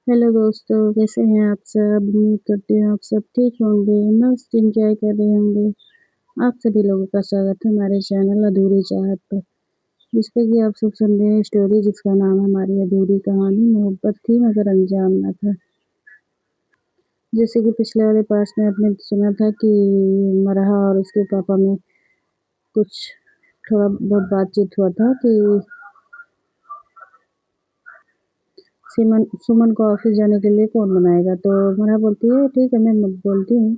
Hello दोस्तों, कैसे हैं आप सब? उम्मीद करती हूँ आप सब ठीक होंगे, मस्त एन्जॉय कर रहे होंगे। आप सभी लोगों का स्वागत है हमारे चैनल अधूरी चाहत पर, जिस पे कि आप सब सुन रहे हैं स्टोरी जिसका नाम हमारी अधूरी कहानी। मोहब्बत थी मगर अंजाम ना था। जैसे कि पिछले वाले पार्ट्स में आपने सुना था कि मरहा और उसके पापा में कुछ थोड़ा बहुत बातचीत हुआ था कि सुमन को ऑफिस जाने के लिए कौन मनाएगा। तो मरहा बोलती है ठीक है, मैं बोलती हूँ,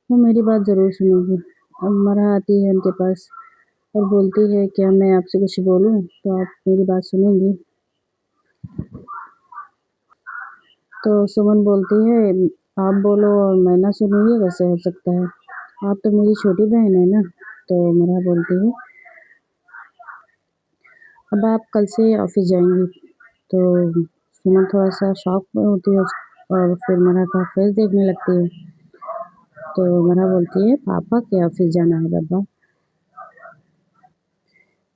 वो मेरी बात ज़रूर सुनेगी। अब मरहा आती है उनके पास और बोलती है क्या मैं आपसे कुछ बोलूँ तो आप मेरी बात सुनेंगी। तो सुमन बोलती है आप बोलो और मैं ना सुनूँ, ये कैसे हो सकता है, आप तो मेरी छोटी बहन है ना। तो मरहा बोलती है अब आप कल से ऑफिस जाएंगी। तो सुमन थोड़ा सा शॉक में होती है और फिर मरहा का फेस देखने लगती है। तो मरहा बोलती है पापा के ऑफिस जाना है बाबा,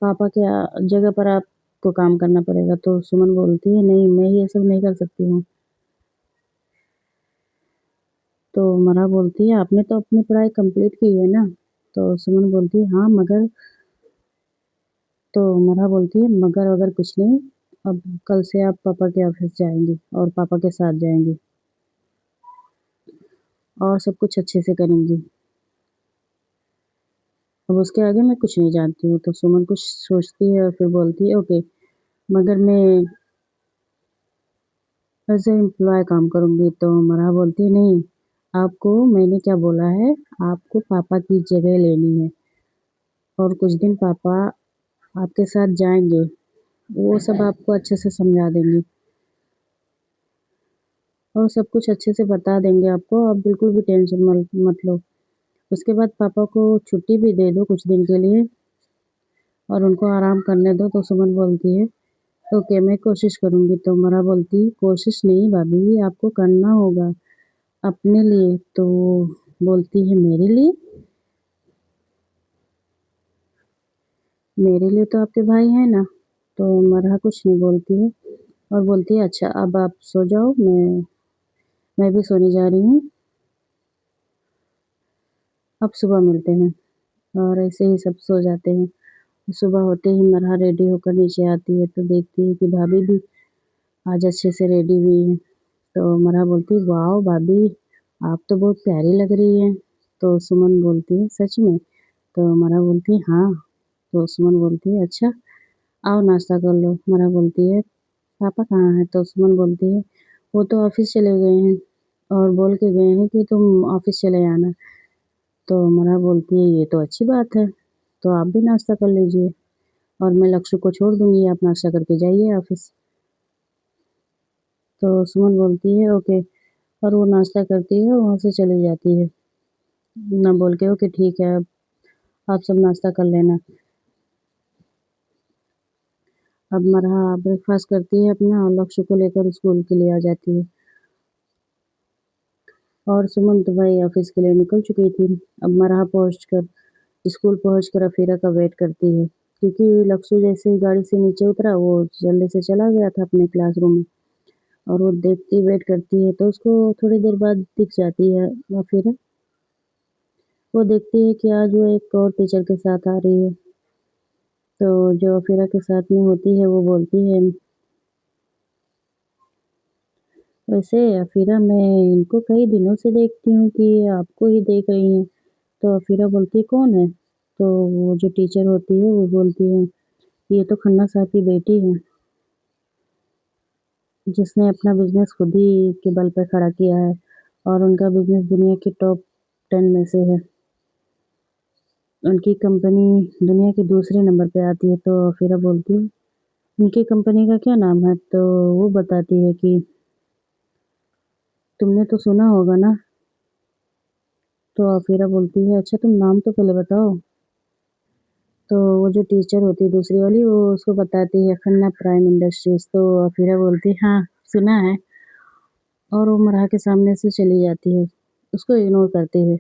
पापा के जगह पर आपको काम करना पड़ेगा। तो सुमन बोलती है नहीं, मैं ये सब नहीं कर सकती हूँ। तो मरहा बोलती है आपने तो अपनी पढ़ाई कंप्लीट की है ना। तो सुमन बोलती है हाँ मगर। तो मरहा बोलती है मगर अगर कुछ नहीं, अब कल से आप पापा के ऑफिस जाएंगी और पापा के साथ जाएंगी और सब कुछ अच्छे से करेंगी। अब उसके आगे मैं कुछ नहीं जानती हूँ। तो सुमन कुछ सोचती है और फिर बोलती है ओके, मगर मैं एज ए एम्प्लॉय काम करूँगी। तो मरहा बोलती है नहीं, आपको मैंने क्या बोला है, आपको पापा की जगह लेनी है और कुछ दिन पापा आपके साथ जाएंगे, वो सब आपको अच्छे से समझा देंगे और सब कुछ अच्छे से बता देंगे आपको, आप बिल्कुल भी टेंशन मत लो। उसके बाद पापा को छुट्टी भी दे दो कुछ दिन के लिए और उनको आराम करने दो। तो सुमन बोलती है ओके मैं कोशिश करूँगी। तो मरहा बोलती कोशिश नहीं भाभी, आपको करना होगा अपने लिए। तो बोलती है मेरे लिए, मेरे लिए तो आपके भाई हैं ना। तो मरहा कुछ नहीं बोलती है और बोलती है अच्छा अब आप सो जाओ, मैं भी सोने जा रही हूँ, अब सुबह मिलते हैं। और ऐसे ही सब सो जाते हैं। सुबह होते ही मरहा रेडी होकर नीचे आती है तो देखती है कि भाभी भी आज अच्छे से रेडी हुई है। तो मरहा बोलती है वाह भाभी, आप तो बहुत प्यारी लग रही हैं। तो सुमन बोलती है सच में। तो मरहा बोलती है हाँ। तो सुमन बोलती है अच्छा आओ नाश्ता कर लो। मरहा बोलती है पापा कहाँ हैं। तो सुमन बोलती है वो तो ऑफिस चले गए हैं और बोल के गए हैं कि तुम ऑफिस चले आना। तो मरहा बोलती है ये तो अच्छी बात है, तो आप भी नाश्ता कर लीजिए और मैं लक्ष्य को छोड़ दूंगी, आप नाश्ता करके जाइए ऑफिस। तो सुमन बोलती है ओके और वो नाश्ता करती है और वहाँ से चली जाती है ना बोल के ओके ठीक है, अब आप सब नाश्ता कर लेना। अब मरहा ब्रेकफास्ट करती है अपना और लक्ष्य को लेकर स्कूल के लिए आ जाती है और सुमन तो भाई ऑफिस के लिए निकल चुकी थी। अब मरहा स्कूल पहुंचकर अफीरा का वेट करती है क्योंकि लक्ष्य जैसे ही गाड़ी से नीचे उतरा वो जल्दी से चला गया था अपने क्लासरूम में और वो देखती वेट करती है। तो उसको थोड़ी देर बाद दिख जाती है अफीरा। वो देखती है कि आज वो एक और टीचर के साथ आ रही है। तो जो अफीरा के साथ में होती है वो बोलती है वैसे अफीरा मैं इनको कई दिनों से देखती हूँ कि आपको ही देख रही हैं। तो अफीरा बोलती है कौन है। तो वो जो टीचर होती है वो बोलती है ये तो खन्ना साहब की बेटी है, जिसने अपना बिजनेस खुद ही के बल पर खड़ा किया है और उनका बिजनेस दुनिया की टॉप 10 में से है। उनकी कंपनी दुनिया के दूसरे नंबर पे आती है। तो अफीरा बोलती है उनकी कंपनी का क्या नाम है। तो वो बताती है कि तुमने तो सुना होगा ना। तो अफीरा बोलती है अच्छा तुम नाम तो पहले बताओ। तो वो जो टीचर होती है दूसरी वाली वो उसको बताती है खन्ना प्राइम इंडस्ट्रीज। तो अफीरा बोलती है हाँ सुना है और वो मरहा के सामने से चली जाती है उसको इग्नोर करते हुए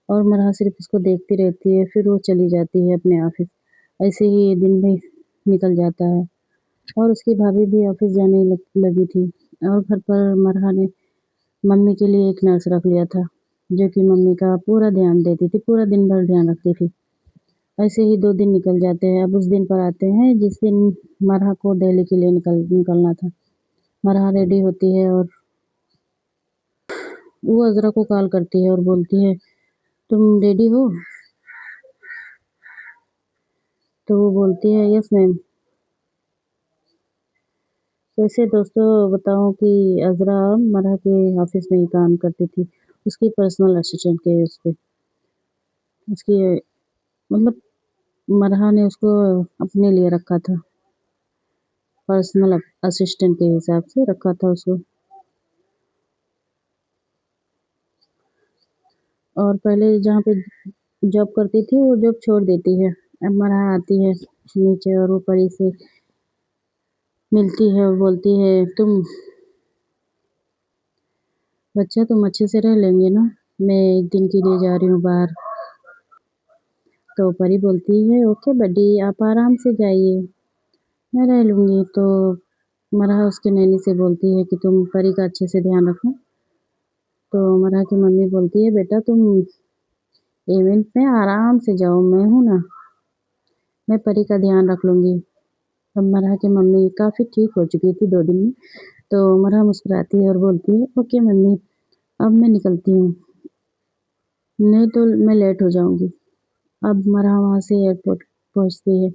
और मरहा सिर्फ उसको देखती रहती है। फिर वो चली जाती है अपने ऑफिस। ऐसे ही दिन भी निकल जाता है और उसकी भाभी भी ऑफिस जाने लगी थी। और घर पर मरहा ने मम्मी के लिए एक नर्स रख लिया था, जो कि मम्मी का पूरा ध्यान देती थी, पूरा दिन भर ध्यान रखती थी। ऐसे ही 2 दिन निकल जाते हैं। अब उस दिन पर आते हैं जिस दिन मरहा को दिल्ली के लिए निकलना था। मरहा रेडी होती है और वो अज़रा को कॉल करती है और बोलती है, तुम रेडी हो? तो वो बोलती है, यस मैम। वैसे दोस्तों बताऊं कि अज़रा मरहा के ऑफिस में ही काम करती थी, उसकी पर्सनल असिस्टेंट के उस पे। उसकी मतलब मरहा ने उसको अपने लिए रखा था, पर्सनल असिस्टेंट के हिसाब से रखा था उसको। और पहले जहाँ पे जॉब करती थी वो जॉब छोड़ देती है। अब मरहा आती है नीचे और वो परी से मिलती है और बोलती है, तुम बच्चा तुम अच्छे से रह लेंगे ना, मैं 1 दिन के लिए जा रही हूँ बाहर। तो परी बोलती है, ओके बड्डी, आप आराम से जाइए, मैं रह लूँगी। तो मरहा उसके नैनी से बोलती है कि तुम परी का अच्छे से ध्यान रखना। तो मरहा की मम्मी बोलती है, बेटा तुम इवेंट में आराम से जाओ, मैं हूँ ना, मैं परी का ध्यान रख लूँगी। अब मरहा की मम्मी काफ़ी ठीक हो चुकी थी 2 दिन में। तो मरहा मुस्कुराती है और बोलती है, ओके मम्मी, अब मैं निकलती हूँ, नहीं तो मैं लेट हो जाऊँगी। अब मरहा वहाँ से एयरपोर्ट पहुँचती है।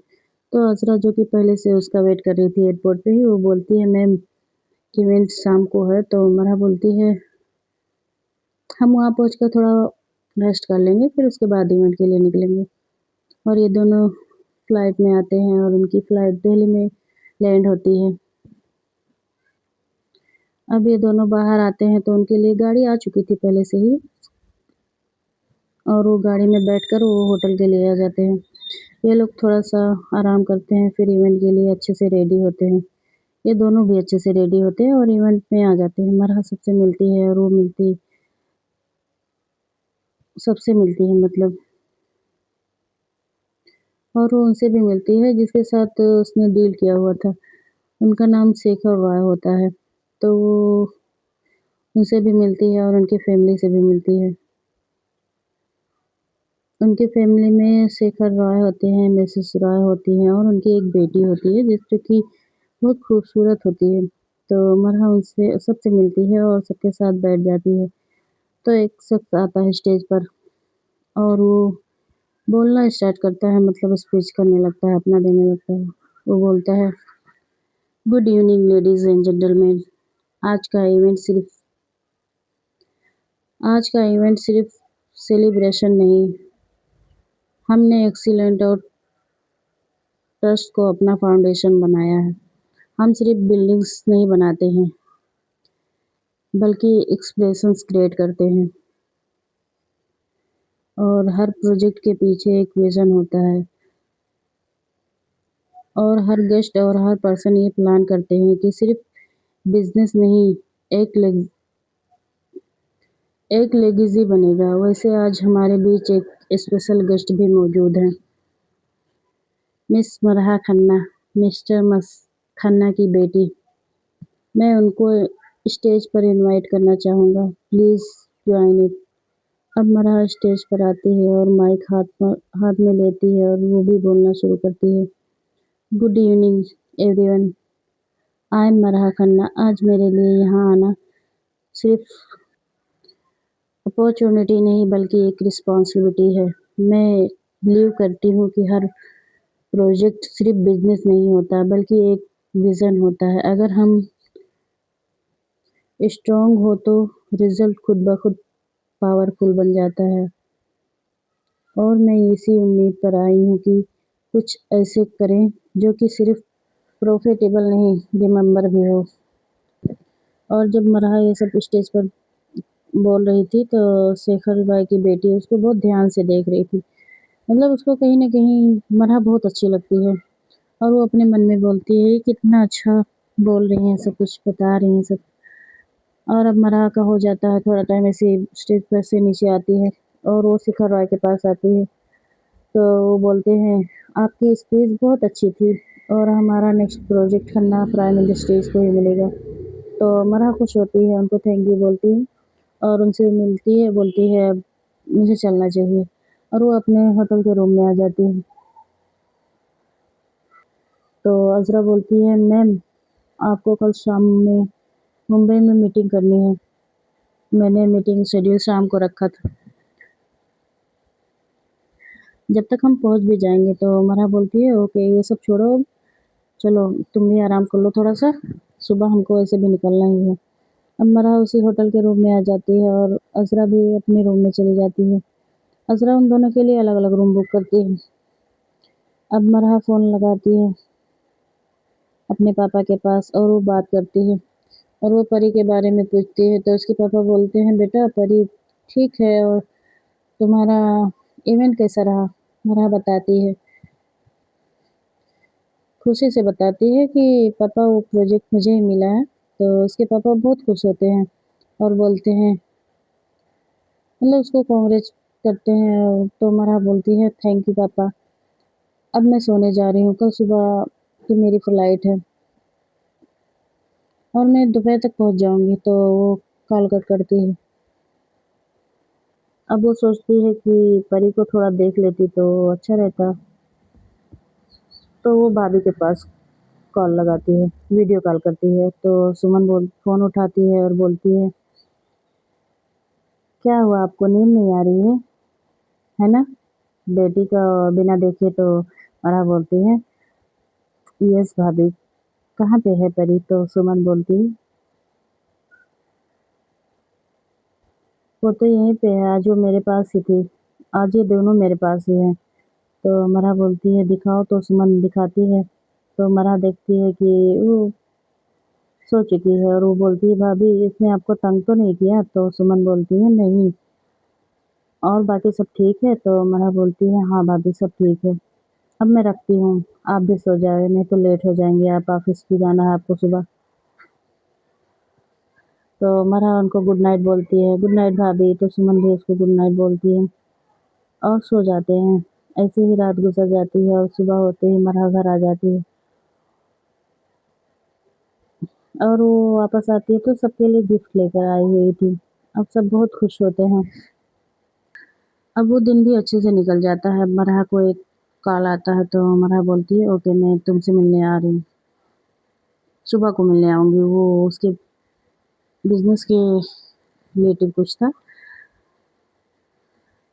तो अज़रा जो कि पहले से उसका वेट कर रही थी एयरपोर्ट पे ही, वो बोलती है, मैम इवेंट शाम को है। तो मरहा बोलती है, हम वहाँ पहुँच कर थोड़ा रेस्ट कर लेंगे, फिर उसके बाद इवेंट के लिए निकलेंगे। और ये दोनों फ्लाइट में आते हैं और उनकी फ्लाइट दिल्ली में लैंड होती है। अब ये दोनों बाहर आते हैं तो उनके लिए गाड़ी आ चुकी थी पहले से ही, और वो गाड़ी में बैठकर वो होटल के लिए आ जाते हैं। ये लोग थोड़ा-सा आराम करते हैं, फिर इवेंट के लिए अच्छे से रेडी होते हैं। ये दोनों भी अच्छे से रेडी होते हैं और इवेंट में आ जाते हैं। मरहा सबसे मिलती है और वो सबसे मिलती है मतलब, और वो उनसे भी मिलती है जिसके साथ उसने डील किया हुआ था। उनका नाम शेखर रॉय होता है। तो वो उनसे भी मिलती है और उनकी फैमिली से भी मिलती है। उनकी फैमिली में शेखर रॉय होते हैं, मिसेस रॉय होती हैं और उनकी एक बेटी होती है जो कि बहुत खूबसूरत होती है। तो मरहा उनसे सबसे मिलती है और सबके साथ बैठ जाती है। तो एक शख्स आता है स्टेज पर और वो बोलना स्टार्ट करता है, मतलब स्पीच करने लगता है, अपना देने लगता है। वो बोलता है, good evening ladies and gentleman, आज का इवेंट सिर्फ आज का इवेंट सिर्फ सेलिब्रेशन नहीं, हमने एक्सीलेंट और ट्रस्ट को अपना फाउंडेशन बनाया है। हम सिर्फ बिल्डिंग्स नहीं बनाते हैं, बल्कि एक्सप्रेशंस क्रिएट करते हैं। और हर प्रोजेक्ट के पीछे एक विज़न होता है, और हर गेस्ट और हर पर्सन ये प्लान करते हैं कि सिर्फ बिज़नेस नहीं, एक लेग एक लेगेसी बनेगा। वैसे आज हमारे बीच एक स्पेशल गेस्ट भी मौजूद हैं, मिस मरहा खन्ना, मिस्टर खन्ना की बेटी। मैं उनको स्टेज पर इनवाइट करना चाहूँगा, प्लीज़ जॉइन इट। अब मरहा स्टेज पर आती है और माइक हाथ में लेती है और वो भी बोलना शुरू करती है, good evening everyone, I am Marha Khanna. आज मेरे लिए यहाँ आना सिर्फ अपॉर्चुनिटी नहीं बल्कि एक रिस्पॉन्सिबिलिटी है। मैं बिलीव करती हूँ कि हर प्रोजेक्ट सिर्फ बिजनेस नहीं होता बल्कि एक विज़न होता है। अगर हम स्ट्रॉन्ग हो तो रिजल्ट खुद ब खुद पावरफुल बन जाता है। और मैं इसी उम्मीद पर आई हूँ कि कुछ ऐसे करें जो कि सिर्फ प्रॉफिटेबल नहीं, रिमेंबर भी हो। और जब मरहा ये सब स्टेज पर बोल रही थी तो शेखर भाई की बेटी उसको बहुत ध्यान से देख रही थी, मतलब उसको कहीं न कहीं मरहा बहुत अच्छी लगती है। और वो अपने मन में बोलती है, कितना अच्छा बोल रही हैं, सब कुछ बता रही हैं सब। और अब मरहा का हो जाता है थोड़ा टाइम ऐसे ही स्टेज पर से नीचे आती है और वो शिखर रॉय के पास आती है। तो वो बोलते हैं, आपकी स्पीच बहुत अच्छी थी और हमारा next project Khanna prime industries को ही मिलेगा। तो मरहा खुश होती है, उनको थैंक यू बोलती है और उनसे मिलती है, बोलती है मुझे चलना चाहिए और वो अपने होटल के रूम में आ जाती है। तो अज़रा बोलती है मैम आपको कल शाम में मुंबई में मीटिंग करनी है, मैंने मीटिंग शेड्यूल शाम को रखा था, जब तक हम पहुंच भी जाएंगे। तो मरहा बोलती है ओके ये सब छोड़ो, चलो तुम भी आराम कर लो थोड़ा सा, सुबह हमको ऐसे भी निकलना ही है। अब मरहा उसी होटल के रूम में आ जाती है और अज़रा भी अपने रूम में चली जाती है। अज़रा उन दोनों के लिए अलग अलग रूम बुक करती है। अब मरहा फ़ोन लगाती है अपने पापा के पास और वो बात करती है और वो परी के बारे में पूछती है। तो उसके पापा बोलते हैं बेटा परी ठीक है, और तुम्हारा इवेंट कैसा रहा? मरहा बताती है, खुशी से बताती है कि पापा वो प्रोजेक्ट मुझे ही मिला है। तो उसके पापा बहुत खुश होते हैं और बोलते हैं मतलब उसको कांग्रेच करते हैं। तो मरहा बोलती है थैंक यू पापा, अब मैं सोने जा रही हूँ, कल सुबह की मेरी फ़्लाइट है और मैं दोपहर तक पहुँच जाऊँगी। तो वो कॉल कट करती है। अब वो सोचती है कि परी को थोड़ा देख लेती तो अच्छा रहता। तो वो भाभी के पास कॉल लगाती है, वीडियो कॉल करती है। तो सुमन फ़ोन उठाती है और बोलती है क्या हुआ आपको नींद नहीं आ रही है ना? बेटी का बिना देखे तो मरहा बोलती है यस भाभी, कहाँ पे है परी? तो सुमन बोलती है वो तो यहीं पे है, आज वो मेरे पास ही थी, आज ये दोनों मेरे पास ही हैं। तो मरहा बोलती है दिखाओ। तो सुमन दिखाती है। तो मरहा देखती है कि वो सो चुकी है और वो बोलती है भाभी इसने आपको तंग तो नहीं किया? तो सुमन बोलती है नहीं, और बाकी सब ठीक है? तो मरहा बोलती है हाँ भाभी सब ठीक है, अब मैं रखती हूँ, आप भी सो जाओ नहीं तो लेट हो जाएंगे, आप ऑफिस भी जाना है आपको सुबह। तो मरहा उनको गुड नाइट बोलती है, गुड नाइट भाभी। तो सुमन भी उसको गुड नाइट बोलती है और सो जाते हैं। ऐसे ही रात गुजर जाती है और सुबह होते ही मरहा घर आ जाती है और वो वापस आती है तो सबके लिए गिफ्ट लेकर आई हुई थी। अब सब बहुत खुश होते हैं। अब वो दिन भी अच्छे से निकल जाता है। मरहा को एक कॉल आता है तो मरहा बोलती है ओके मैं तुमसे मिलने आ रही हूँ, सुबह को मिलने आऊँगी। वो उसके बिजनेस के रिलेटिव कुछ था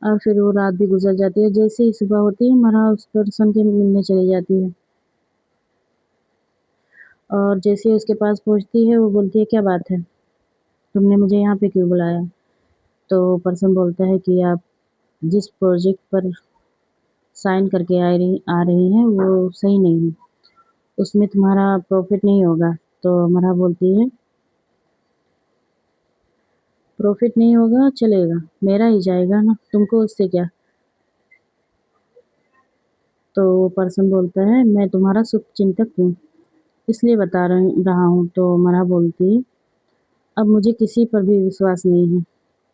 और फिर वो रात भी गुजर जाती है। जैसे ही सुबह होती है मरहा उस पर्सन के मिलने चली जाती है और जैसे ही उसके पास पहुँचती है वो बोलती है क्या बात है, तुमने मुझे यहाँ पे क्यों बुलाया? तो पर्सन बोलता है कि आप जिस प्रोजेक्ट पर साइन करके आ रही हैं वो सही नहीं है, उसमें तुम्हारा प्रॉफिट नहीं होगा। तो मरहा बोलती है प्रॉफिट नहीं होगा चलेगा, मेरा ही जाएगा ना, तुमको उससे क्या? तो पर्सन बोलता है मैं तुम्हारा शुभ चिंतक हूँ इसलिए बता रहा हूँ। तो मरहा बोलती है अब मुझे किसी पर भी विश्वास नहीं है।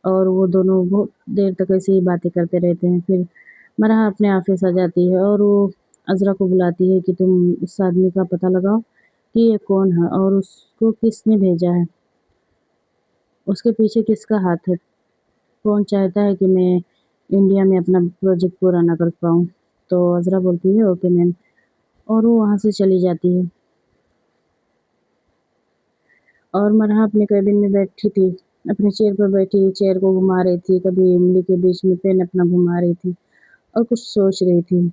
और वो दोनों बहुत देर तक ऐसे ही बातें करते रहते हैं। फिर मरहा अपने ऑफिस आ जाती है और वो अज़रा को बुलाती है कि तुम उस आदमी का पता लगाओ कि ये कौन है और उसको किसने भेजा है, उसके पीछे किसका हाथ है, कौन चाहता है कि मैं इंडिया में अपना प्रोजेक्ट पूरा ना कर पाऊँ। तो अज़रा बोलती है ओके मैम और वो वहाँ से चली जाती है और मरहा अपने केबिन में बैठी थी, अपने चेयर पर बैठी चेयर को घुमा रही थी, कभी उंगली के बीच में पेन अपना घुमा रही थी और कुछ सोच रही थी।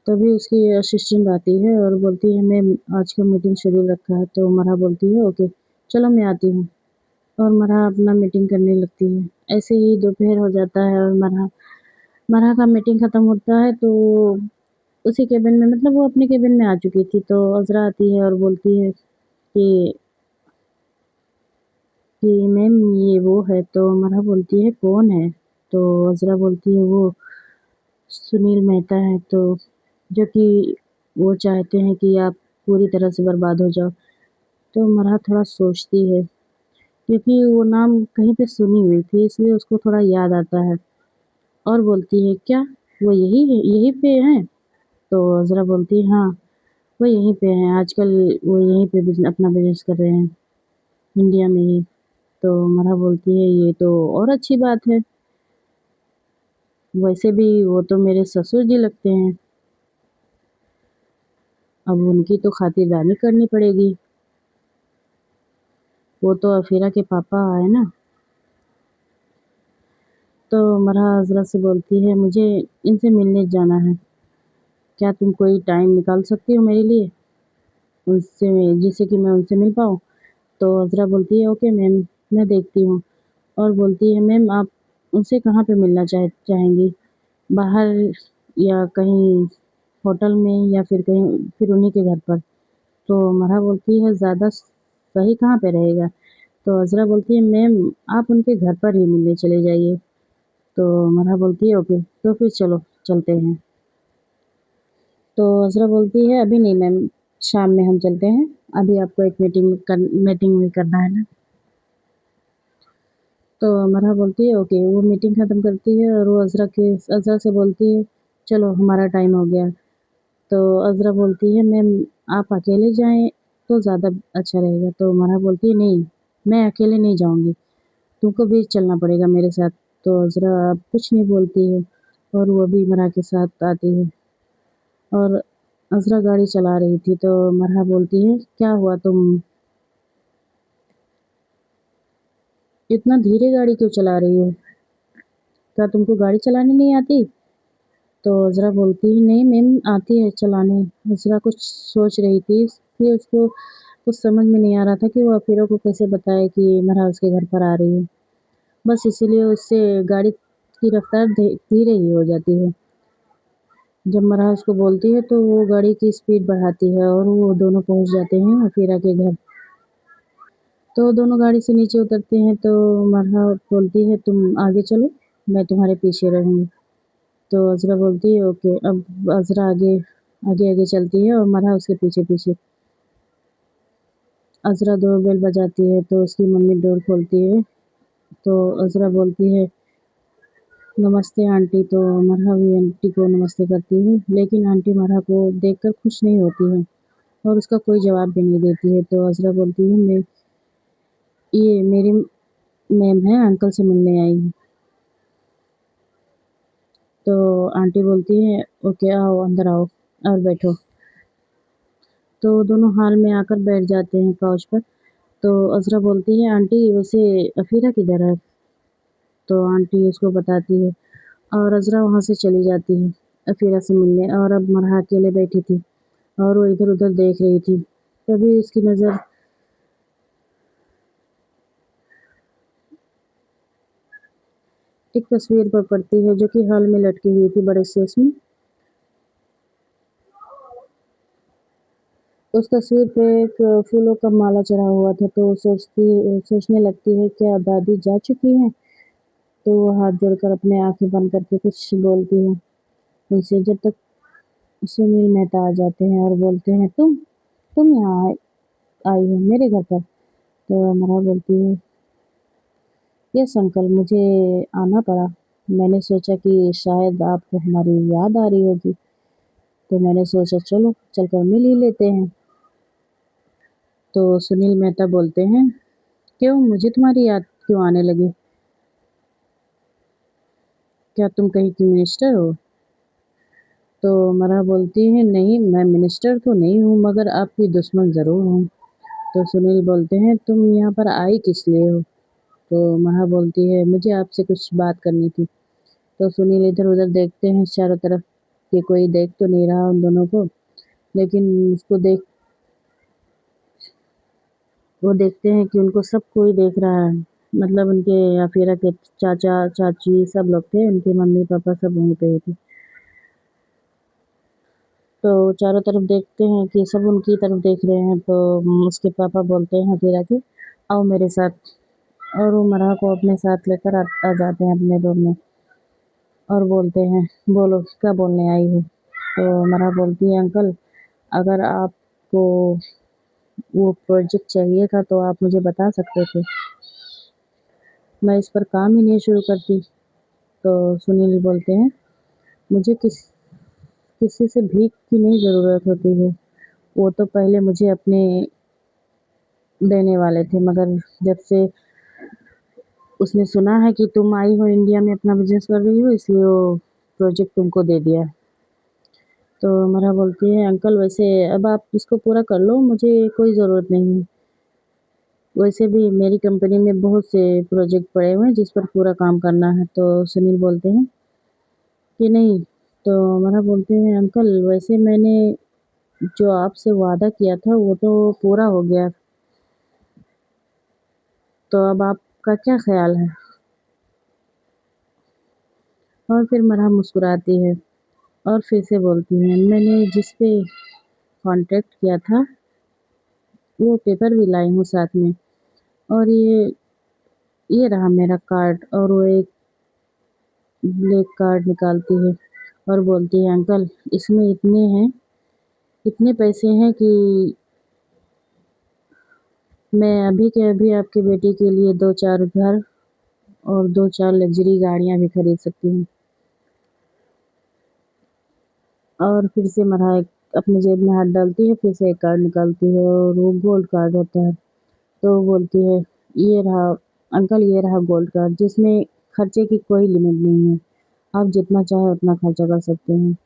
तभी उसकी असिस्टेंट आती है और बोलती है मैम आज का मीटिंग शेड्यूल रखा है। तो मरहा बोलती है ओके चलो मैं आती हूँ और मरहा अपना मीटिंग करने लगती है। ऐसे ही दोपहर हो जाता है और मरहा मरहा का मीटिंग ख़त्म होता है तो उसी केबिन में मतलब वो अपने केबिन में आ चुकी थी। तो अज़रा आती है और बोलती है कि मैम ये वो है। तो मरहा बोलती है कौन है? तो अज़रा बोलती है वो सुनील मेहता है, तो जो कि वो चाहते हैं कि आप पूरी तरह से बर्बाद हो जाओ। तो मरहा थोड़ा सोचती है क्योंकि वो नाम कहीं पे सुनी हुई थी इसलिए उसको थोड़ा याद आता है और बोलती है क्या वो यहीं पे हैं? तो अज़रा बोलती है हाँ वो यहीं पे हैं, आजकल वो यहीं पे अपना बिजनेस कर रहे हैं। इंडिया में ही। तो मरहा बोलती है ये तो और अच्छी बात है, वैसे भी वो तो मेरे ससुर जी लगते हैं, अब उनकी तो खातिरदारी करनी पड़ेगी, वो तो अफीरा के पापा है ना। तो मरहा हजरत से बोलती है मुझे इनसे मिलने जाना है, क्या तुम कोई टाइम निकाल सकती हो मेरे लिए, उनसे जिससे कि मैं उनसे मिल पाऊँ। तो हजरा बोलती है ओके मैम, मैं देखती हूँ। और बोलती है मैम आप उनसे कहाँ पे मिलना चाहेंगी, बाहर या कहीं होटल में या फिर कहीं फिर उन्हीं के घर पर। तो मरहा बोलती है ज़्यादा सही कहाँ पे रहेगा। तो हजरा बोलती है मैम आप उनके घर पर ही मिलने चले जाइए। तो मरहा बोलती है ओके, तो फिर चलो चलते हैं। तो हजरा बोलती है अभी नहीं मैम, शाम में हम चलते हैं, अभी आपको एक मीटिंग में करना है ना। तो मरहा बोलती है ओके, वो मीटिंग ख़त्म करती है और वो अज़रा से बोलती है चलो हमारा टाइम हो गया। तो अज़रा बोलती है मैम आप अकेले जाएँ तो ज़्यादा अच्छा रहेगा। तो मरहा बोलती है नहीं, मैं अकेले नहीं जाऊँगी, तुमको भी चलना पड़ेगा मेरे साथ। तो अज़रा अब कुछ नहीं बोलती है और वो भी मरहा के साथ आती है। और अज़रा गाड़ी चला रही थी तो मरहा बोलती है क्या हुआ, तुम इतना धीरे गाड़ी क्यों चला रही हो, क्या तुमको गाड़ी चलानी नहीं आती। तो अज़रा बोलती है नहीं मैम आती है चलाने। अज़रा कुछ सोच रही थी, इसलिए उसको कुछ समझ में नहीं आ रहा था कि वो अफीरा को कैसे बताए कि मरहा उसके घर पर आ रही है। बस इसीलिए उससे गाड़ी की रफ्तार धीरे ही हो जाती है। जब मरहा उसको बोलती है तो वो गाड़ी की स्पीड बढ़ाती है और वो दोनों पहुंच जाते हैं अफीरा के घर। तो दोनों गाड़ी से नीचे उतरते हैं तो मरहा बोलती है तुम आगे चलो, मैं तुम्हारे पीछे रहूँगी। तो अज़रा बोलती है ओके। अब अज़रा आगे चलती है और मरहा उसके पीछे-पीछे। अज़रा डोरबेल बजाती है तो उसकी मम्मी डोर खोलती है। तो अज़रा बोलती है नमस्ते आंटी। तो मरहा भी आंटी को नमस्ते करती है, लेकिन आंटी मरहा को देखकर खुश नहीं होती है और उसका कोई जवाब भी नहीं देती है। तो अज़रा बोलती है मैं ये मेरी मैम है, अंकल से मिलने आई हूँ। तो आंटी बोलती है ओके आओ अंदर आओ और बैठो। तो दोनों हॉल में आकर बैठ जाते हैं काउच पर। तो अज़रा बोलती है आंटी वैसे अफीरा किधर है। तो आंटी उसको बताती है और अज़रा वहाँ से चली जाती है अफीरा से मिलने। और अब मरहा अकेले बैठी थी और वो इधर उधर देख रही थी, तभी उसकी नज़र एक तस्वीर पर पड़ती है जो कि हॉल में लटकी हुई थी बड़े से उसमें। उस तस्वीर पे एक फूलों का माला चढ़ा हुआ था। तो सोचने लगती है क्या दादी जा चुकी हैं। तो वो हाथ जोड़कर अपने आंखें बंद करके कुछ बोलती है उनसे, जब तक सुनील मेहता आ जाते हैं और बोलते हैं तुम यहाँ आई हो मेरे घर पर। तो अमरा बोलती है यस अंकल, मुझे आना पड़ा, मैंने सोचा कि शायद आपको हमारी याद आ रही होगी, तो मैंने सोचा चलो चलकर मिल ही लेते हैं। तो सुनील मेहता बोलते हैं क्यों, मुझे तुम्हारी याद क्यों आने लगी, क्या तुम कहीं की मिनिस्टर हो। तो मरा बोलती है नहीं, मैं मिनिस्टर तो नहीं हूँ मगर आपकी दुश्मन ज़रूर हूँ। तो सुनील बोलते हैं तुम यहाँ पर आई किस लिए हो। तो महा बोलती है मुझे आपसे कुछ बात करनी थी। तो सुनील इधर उधर देखते हैं चारों तरफ कि कोई देख तो नहीं रहा उन दोनों को, लेकिन उसको देख वो देखते हैं कि उनको सब कोई देख रहा है, मतलब उनके अफीरा के चाचा चाची सब लोग थे, उनके मम्मी पापा सब वहीं पे ही थे। तो चारों तरफ देखते हैं कि सब उनकी तरफ देख रहे हैं। तो उसके पापा बोलते हैं अफीरा के आओ मेरे साथ, और वो मरहा को अपने साथ लेकर आ जाते हैं अपने रूम में और बोलते हैं बोलो क्या बोलने आई हो। तो मरहा बोलती है अंकल अगर आपको वो प्रोजेक्ट चाहिए था तो आप मुझे बता सकते थे, मैं इस पर काम ही नहीं शुरू करती। तो सुनील बोलते हैं मुझे किसी से भीख की नहीं ज़रूरत होती है, वो तो पहले मुझे अपने देने वाले थे, मगर जब से उसने सुना है कि तुम आई हो इंडिया में अपना बिजनेस कर रही हो, इसलिए वो प्रोजेक्ट तुमको दे दिया। तो मरहा बोलती है अंकल वैसे अब आप इसको पूरा कर लो, मुझे कोई ज़रूरत नहीं है, वैसे भी मेरी कंपनी में बहुत से प्रोजेक्ट पड़े हुए हैं जिस पर पूरा काम करना है। तो सुनील बोलते हैं कि नहीं। तो मरहा बोलते हैं अंकल वैसे मैंने जो आपसे वादा किया था वो तो पूरा हो गया, तो अब आपका क्या ख्याल है? और फिर मरहा मुस्कुराती है और फिर से बोलती है मैंने जिस पे कॉन्ट्रैक्ट किया था वो पेपर भी लाई हूँ साथ में, और ये रहा मेरा कार्ड। और वो एक ब्लैक कार्ड निकालती है और बोलती है अंकल इसमें इतने पैसे हैं कि मैं अभी के अभी आपकी बेटी के लिए 2-4 घर और 2-4 लग्जरी गाड़ियाँ भी खरीद सकती हूँ। और फिर से मरहा अपनी जेब में हाथ डालती है, फिर से एक कार्ड निकालती है और वो गोल्ड कार्ड होता है। तो वो बोलती है ये रहा अंकल, ये रहा गोल्ड कार्ड जिसमें खर्चे की कोई लिमिट नहीं है, आप जितना चाहे उतना खर्चा कर सकते हैं।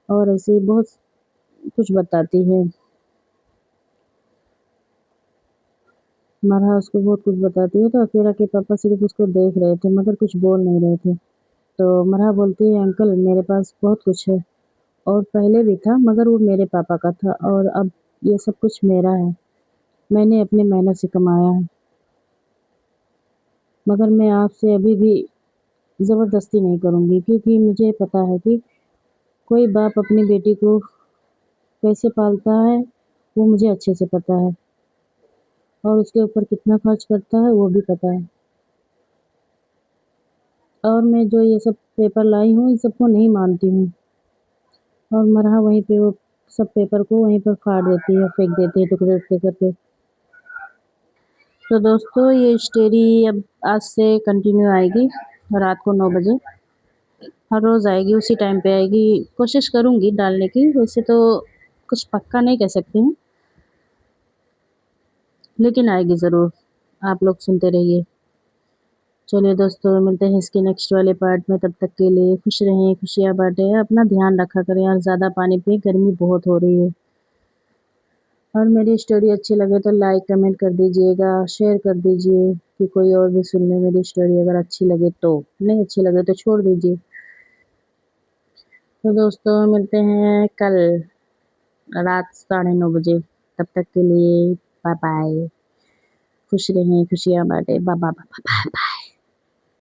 और ऐसे ही बहुत कुछ बताती है। मरहा उसको बहुत कुछ बताती है, तो अकीरा के पापा सिर्फ उसको देख रहे थे मगर कुछ बोल नहीं रहे थे। तो मरहा बोलती है अंकल मेरे पास बहुत कुछ है, और पहले भी था मगर वो मेरे पापा का था, और अब ये सब कुछ मेरा है, मैंने अपनी मेहनत से कमाया है। मगर मैं आपसे अभी भी ज़बरदस्ती नहीं करूँगी, क्योंकि मुझे पता है कि कोई बाप अपनी बेटी को कैसे पालता है वो मुझे अच्छे से पता है, और उसके ऊपर कितना खर्च करता है वो भी पता है। और मैं जो ये सब पेपर लाई हूँ इन सबको नहीं मानती हूँ। और मरहा वहीं पे वो सब पेपर को वहीं पर फाड़ देती है, फेंक देती है टुकड़े-टुकड़े करके। तो दोस्तों ये स्टोरी अब आज से कंटिन्यू आएगी रात को 9 बजे, हर रोज़ आएगी, उसी टाइम पे आएगी। कोशिश करूँगी डालने की, वैसे तो कुछ पक्का नहीं कह सकती हूँ, लेकिन आएगी ज़रूर। आप लोग सुनते रहिए। चलिए दोस्तों मिलते हैं इसके नेक्स्ट वाले पार्ट में, तब तक के लिए खुश रहें, खुशियाँ बाँटें, अपना ध्यान रखा करें और ज़्यादा पानी पिएँ, गर्मी बहुत हो रही है। और मेरी स्टोरी अच्छी लगे तो लाइक कमेंट कर दीजिएगा, शेयर कर दीजिए कि कोई और भी सुन ले मेरी स्टोरी, अगर अच्छी लगे तो। नहीं अच्छी लगे तो छोड़ दीजिए। तो दोस्तों मिलते हैं कल रात 9:30 बजे, तब तक के लिए बाय बाय। खुश रहें, खुशियाँ बाँटें। Bye bye bye bye.